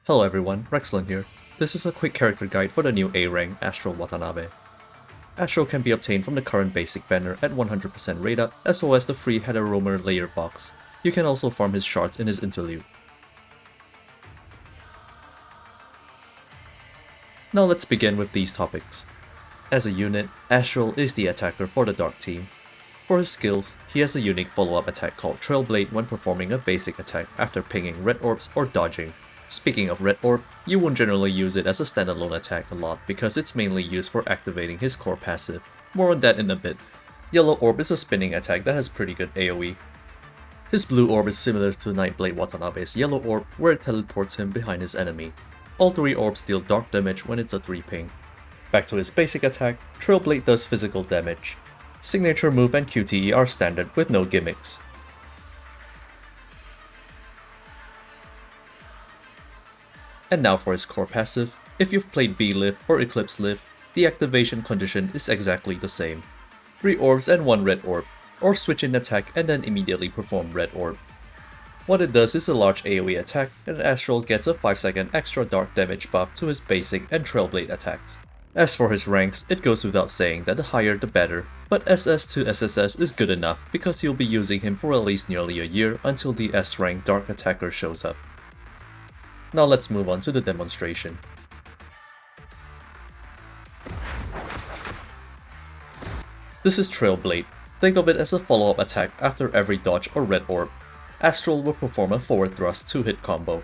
Hello everyone, Rexlent here. This is a quick character guide for the new A rank Astral Watanabe. Astral can be obtained from the current basic banner at 100% rate up, as well as the free Header Roamer layer box. You can also farm his shards in his interlude. Now let's begin with these topics. As a unit, Astral is the attacker for the Dark team. For his skills, he has a unique follow-up attack called Trailblade when performing a basic attack after pinging red orbs or dodging. Speaking of red orb, you won't generally use it as a standalone attack a lot because it's mainly used for activating his core passive. More on that in a bit. Yellow orb is a spinning attack that has pretty good AoE. His blue orb is similar to Nightblade Watanabe's yellow orb where it teleports him behind his enemy. All three orbs deal dark damage when it's a 3 ping. Back to his basic attack, Trailblade does physical damage. Signature move and QTE are standard with no gimmicks. And now for his core passive. If you've played B-Lift or Eclipse Lift, the activation condition is exactly the same. 3 orbs and 1 red orb, or switch in attack and then immediately perform red orb. What it does is a large AoE attack, and Astral gets a 5-second extra dark damage buff to his basic and Trailblade attacks. As for his ranks, it goes without saying that the higher the better, but SS to SSS is good enough because you'll be using him for at least nearly a year until the S rank Dark Attacker shows up. Now let's move on to the demonstration. This is Trailblade. Think of it as a follow-up attack after every dodge or red orb. Astral will perform a forward thrust 2-hit combo.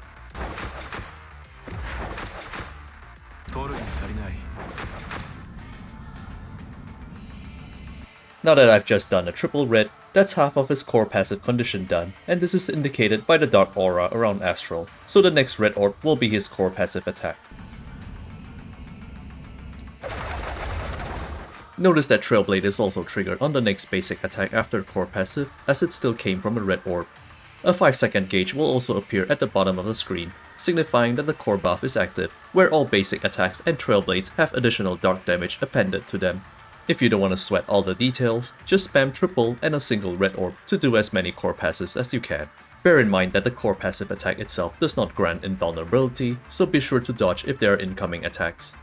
Now that I've just done a triple red, that's half of his core passive condition done, and this is indicated by the dark aura around Astral, so the next red orb will be his core passive attack. Notice that Trailblade is also triggered on the next basic attack after core passive, as it still came from a red orb. A 5-second gauge will also appear at the bottom of the screen, signifying that the core buff is active, where all basic attacks and Trailblades have additional dark damage appended to them. If you don't want to sweat all the details, just spam triple and a single red orb to do as many core passives as you can. Bear in mind that the core passive attack itself does not grant invulnerability, so be sure to dodge if there are incoming attacks.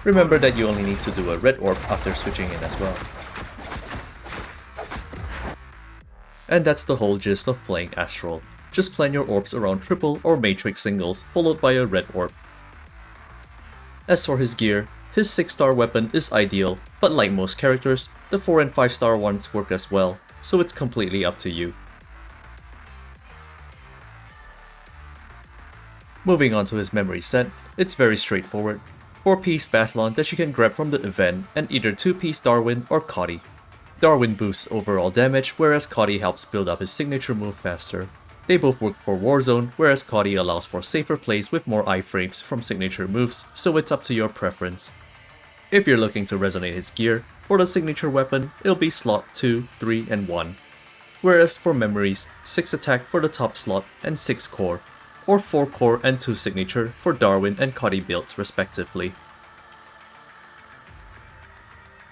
Remember that you only need to do a red orb after switching in as well. And that's the whole gist of playing Astral. Just plan your orbs around triple or matrix singles followed by a red orb. As for his gear, his 6-star weapon is ideal, but like most characters, the 4 and 5-star ones work as well, so it's completely up to you. Moving on to his memory set, it's very straightforward. 4-piece Bathlon that you can grab from the event, and either 2-piece Darwin or Cody. Darwin boosts overall damage, whereas Cody helps build up his signature move faster. They both work for Warzone, whereas Cody allows for safer plays with more iframes from signature moves, so it's up to your preference. If you're looking to resonate his gear, for the signature weapon, it'll be slot 2, 3, and 1. Whereas for memories, 6 attack for the top slot and 6 core, or 4 core and 2 signature for Darwin and Cody builds respectively.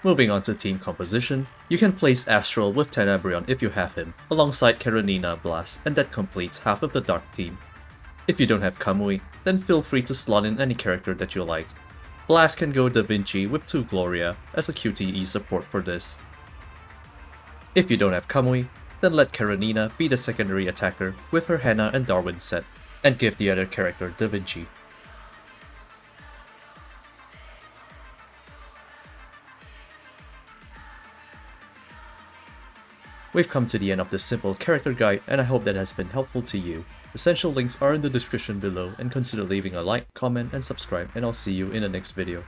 Moving on to team composition, you can place Astral with Tenebrion if you have him, alongside Karenina Blast, and that completes half of the Dark team. If you don't have Kamui, then feel free to slot in any character that you like. Blast can go Da Vinci with 2 Gloria as a QTE support for this. If you don't have Kamui, then let Karenina be the secondary attacker with her Hannah and Darwin set, and give the other character Da Vinci. We've come to the end of this simple character guide, and I hope that has been helpful to you. Essential links are in the description below, and consider leaving a like, comment, and subscribe, and I'll see you in the next video.